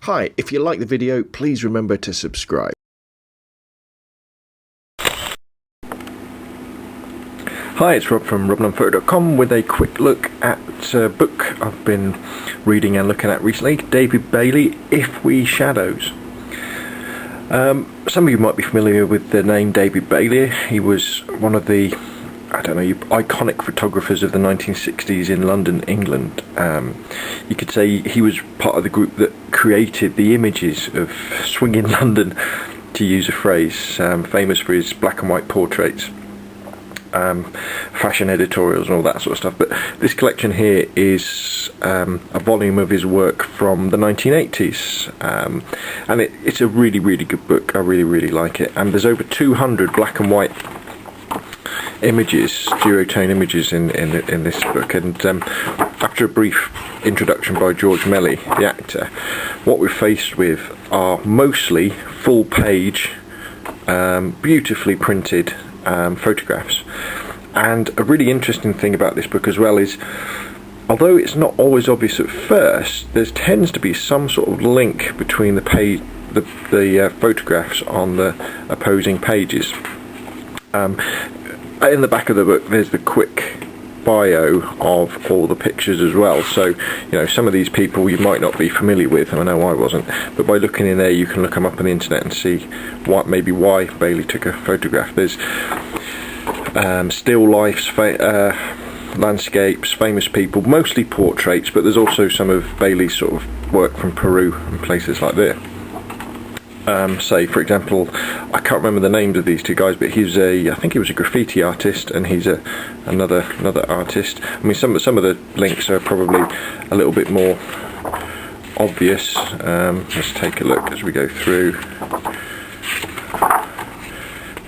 Hi, if you like the video, please remember to subscribe. Hi, it's Rob from robnunphoto.com with a quick look at a book I've been reading and looking at recently, David Bailey, If We Shadows. Some of you might be familiar with the name David Bailey. He was one of the, iconic photographers of the 1960s in London, England. You could say he was part of the group that created the images of swinging London, to use a phrase, famous for his black and white portraits, fashion editorials and all that sort of stuff. But this collection here is a volume of his work from the 1980s, and it's a really good book. I really like it, and there's over 200 black and white images, duotone images in this book. And after a brief introduction by George Melly, the actor, what we're faced with are mostly full page, beautifully printed photographs. And a really interesting thing about this book as well is, although it's not always obvious at first, there tends to be some sort of link between the page, the photographs on the opposing pages. In the back of the book there's the quick bio of all the pictures as well, so you know, some of these people you might not be familiar with, and I know I wasn't, but by looking in there you can look them up on the internet and see why Bailey took a photograph. There's still lifes, landscapes, famous people, mostly portraits, but there's also some of Bailey's sort of work from Peru and places like that. Say for example, I can't remember the names of these two guys, but I think he was a graffiti artist, and he's another artist. I mean, some of the links are probably a little bit more obvious. Let's take a look as we go through.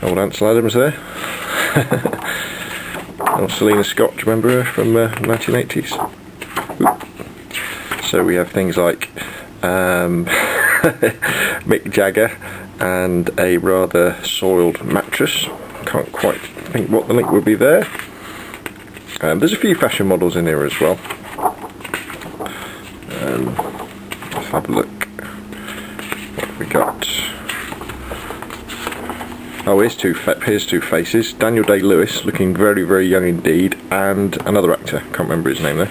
Old Ansel Adams there. Old Selena Scott, do you remember her from 1980s? Oop. So we have things like Mick Jagger and a rather soiled mattress. Can't quite think what the link would be there. There's a few fashion models in here as well. Let's have a look. What have we got? Oh, here's two faces. Daniel Day-Lewis, looking very young indeed, and another actor. Can't remember his name there.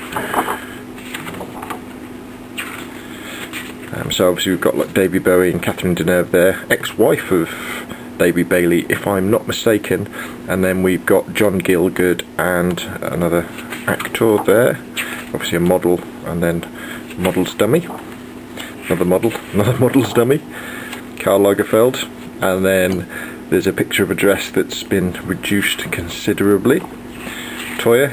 So obviously we've got like David Bowie and Catherine Deneuve there, ex-wife of David Bailey, if I'm not mistaken. And then we've got John Gielgud and another actor there, obviously a model, and then model's dummy, another model's dummy, Karl Lagerfeld. And then there's a picture of a dress that's been reduced considerably, Toya.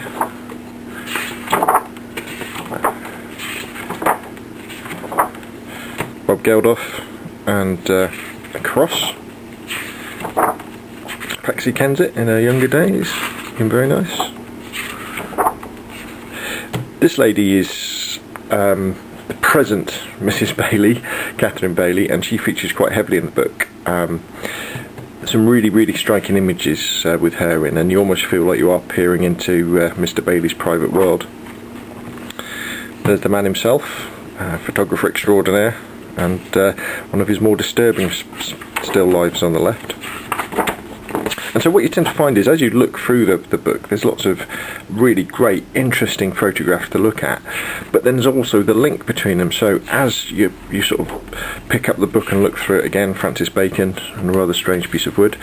Bob Geldof and a cross. Patsy Kensit in her younger days, looking very nice. This lady is the present Mrs. Bailey, Catherine Bailey, and she features quite heavily in the book. Some really striking images with her in, and you almost feel like you are peering into Mr. Bailey's private world. There's the man himself, photographer extraordinaire, and one of his more disturbing still lives on the left. And so what you tend to find is, as you look through the book, there's lots of really great, interesting photographs to look at, but then there's also the link between them. So as you sort of pick up the book and look through it again, Francis Bacon and a rather strange piece of wood,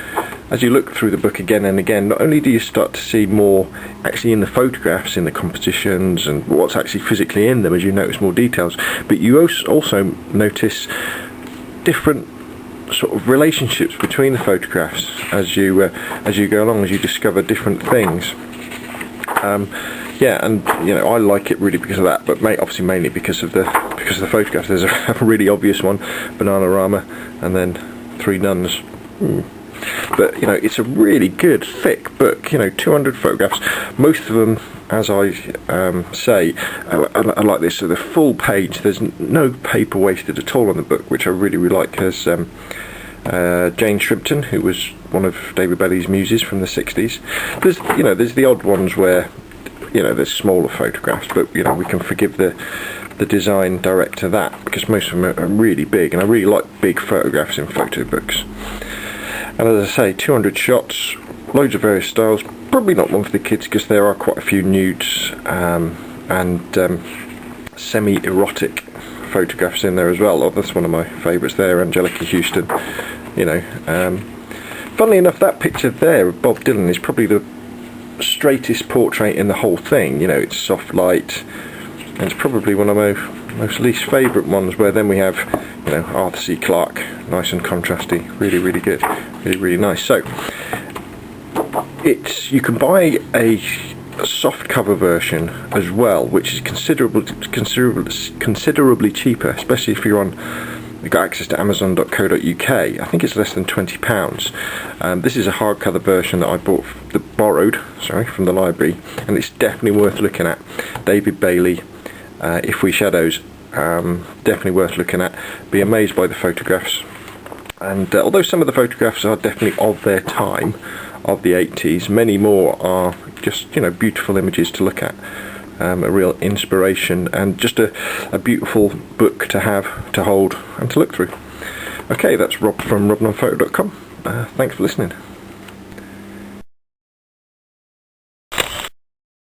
as you look through the book again and again, not only do you start to see more actually in the photographs, in the compositions, and what's actually physically in them, as you notice more details, but you also notice different sort of relationships between the photographs as you go along, as you discover different things. Yeah, and you know, I like it really because of that, but obviously mainly because of the photographs. There's a really obvious one, Bananarama, and then Three Nuns. But you know, it's a really good thick book. You know, 200 photographs, most of them, as I say, I like this. So the full page, there's no paper wasted at all on the book, which I really like. There's Jane Shrimpton, who was one of David Bailey's muses from the 60s. There's the odd ones where, you know, there's smaller photographs, but you know, we can forgive the the design director that, because most of them are really big, and I really like big photographs in photo books. And as I say, 200 shots, loads of various styles. Probably not one for the kids because there are quite a few nudes and semi-erotic photographs in there as well. Oh, that's one of my favourites there, Angelica Houston. Funnily enough, that picture there of Bob Dylan is probably the straightest portrait in the whole thing. It's soft light, and it's probably one of my most least favourite ones, where then we have Arthur C. Clarke, nice and contrasty, really, really good, really, really nice. So you can buy a soft cover version as well, which is considerably cheaper, especially if you've got access to Amazon.co.uk. I think it's less than £20. This is a hardcover version that I borrowed from the library, and it's definitely worth looking at. David Bailey, If We Shadows, definitely worth looking at. Be amazed by the photographs, and although some of the photographs are definitely of their time, of the 80s, many more are just beautiful images to look at. A real inspiration, and just a beautiful book to have, to hold, and to look through. Okay, that's Rob from robnonphoto.com. Thanks for listening.